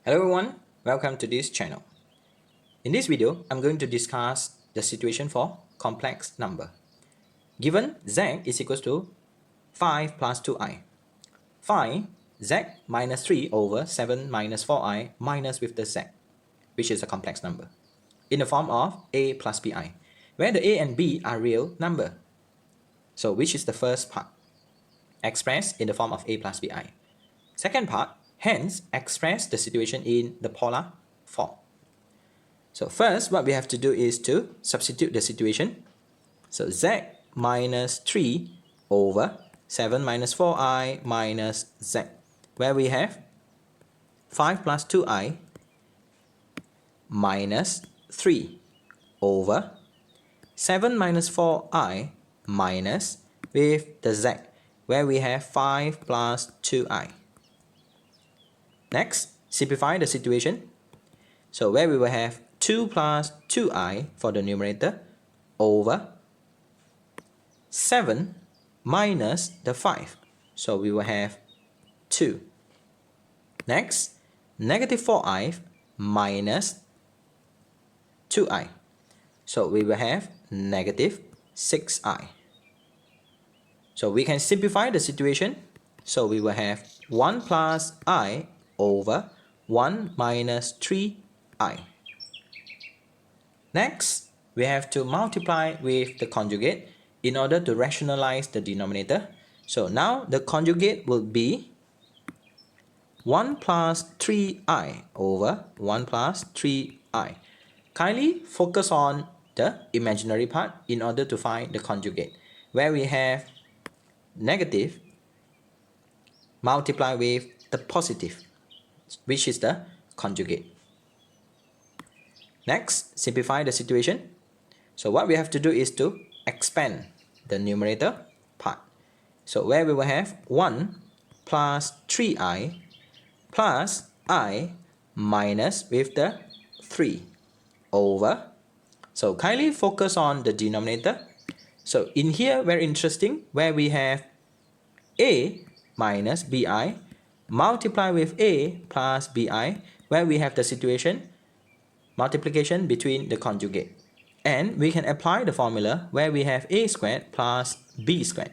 Hello everyone, welcome to this channel. In this video, I'm going to discuss the situation for complex number. Given z is equals to 5 plus 2i, find z minus 3 over 7 minus 4i minus with the z, which is a complex number, in the form of a plus bi, where the a and b are real number. So which is the first part? Expressed in the form of a plus bi. Second part, hence express the situation in the polar form. So first, what we have to do is to substitute the situation. So z minus 3 over 7 minus 4i minus z, where we have 5 plus 2i minus 3 over 7 minus 4i minus with the z, where we have 5 plus 2i. Next, simplify the situation. So where we will have 2 plus 2i for the numerator over 7 minus the 5. So we will have 2. Next, negative 4i minus 2i. So we will have negative 6i. So we can simplify the situation. So we will have 1 plus I over 1 minus 3i. Next, we have to multiply with the conjugate in order to rationalize the denominator. So now the conjugate will be 1 plus 3i over 1 plus 3i. Kindly focus on the imaginary part in order to find the conjugate, where we have negative multiply with the positive, which is the conjugate. Next, simplify the situation. So what we have to do is to expand the numerator part. So where we will have 1 plus 3i plus I minus with the 3 over. So kindly focus on the denominator. So in here, very interesting, where we have a minus bi multiply with a plus bi, where we have the situation multiplication between the conjugate. And we can apply the formula where we have a squared plus b squared.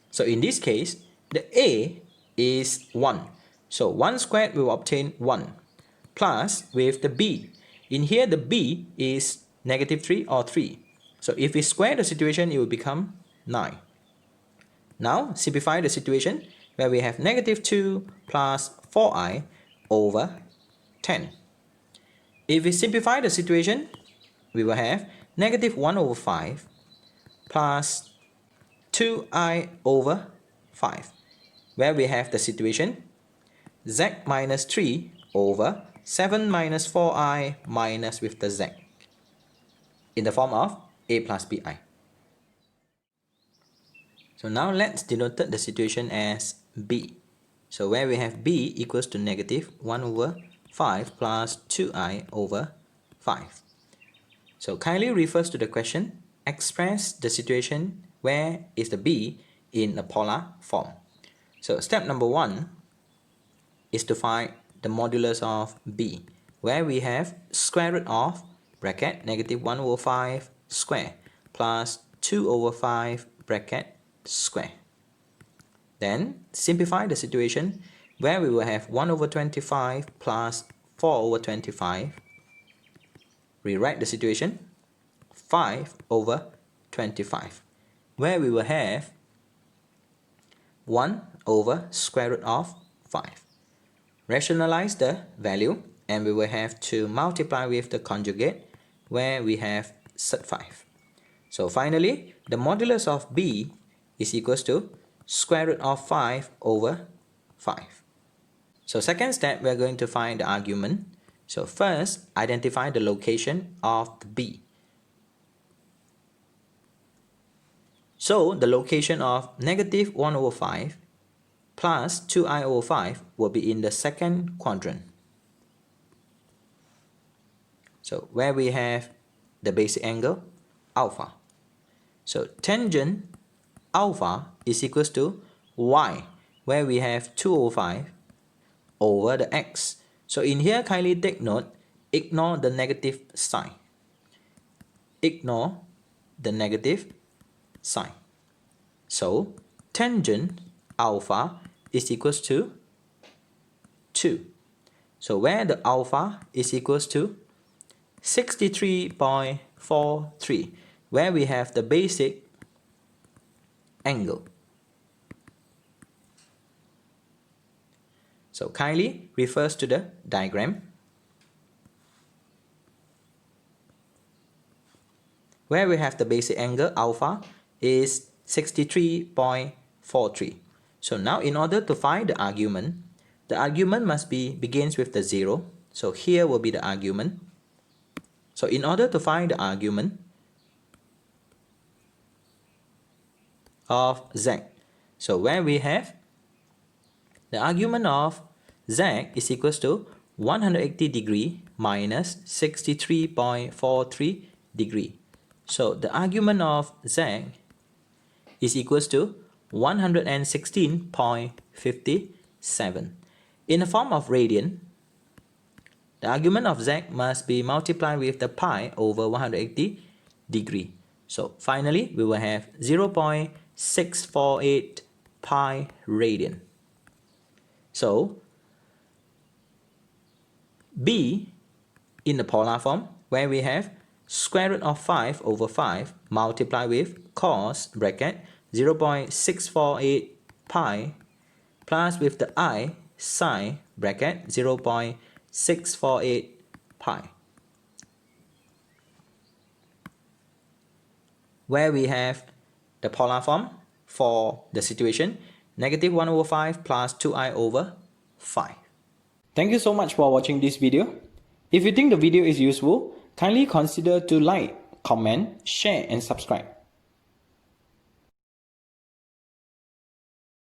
So in this case, the a is 1. So 1 squared will obtain 1 plus with the b. In here, the b is negative 3 or 3. So if we square the situation, it will become 9. Now simplify the situation where we have negative 2 plus 4i over 10. If we simplify the situation, we will have negative 1 over 5 plus 2i over 5, where we have the situation z minus 3 over 7 minus 4i minus with the z, in the form of a plus bi. So now let's denote the situation as b. So where we have b equals to negative 1 over 5 plus 2i over 5. So kindly refers to the question, express the situation where is the b in a polar form. So step number 1 is to find the modulus of b, where we have square root of bracket negative 1 over 5 square plus 2 over 5 bracket square. Then simplify the situation where we will have 1 over 25 plus 4 over 25. Rewrite the situation 5 over 25, where we will have 1 over square root of 5. Rationalize the value and we will have to multiply with the conjugate where we have SET5. So finally, the modulus of b is equals to square root of 5 over 5. So second step, we are going to find the argument. So first, identify the location of the b. So the location of negative 1 over 5 plus 2i over 5 will be in the second quadrant. So where we have the basic angle alpha. So tangent alpha is equals to y, where we have 2 over 5 over the x. So in here, kindly take note, ignore the negative sign. Ignore the negative sign. So tangent alpha is equals to 2. So where the alpha is equals to 63.43, where we have the basic angle. So kindly refers to the diagram, where we have the basic angle alpha is 63.43. So now in order to find the argument must begins with the 0. So here will be the argument. So in order to find the argument of z, so where we have the argument of z is equals to 180 degree minus 63.43 degree. So the argument of z is equals to 116.57. In the form of radian, the argument of z must be multiplied with the pi over 180 degree. So finally, we will have 0.648 pi radian. So b in the polar form, where we have square root of 5 over 5 multiplied with cos bracket 0.648 pi plus with the I sine bracket 0.648 pi, where we have the polar form for the situation negative 1 over 5 plus 2i over 5. Thank you so much for watching this video. If you think the video is useful, kindly consider to like, comment, share and subscribe.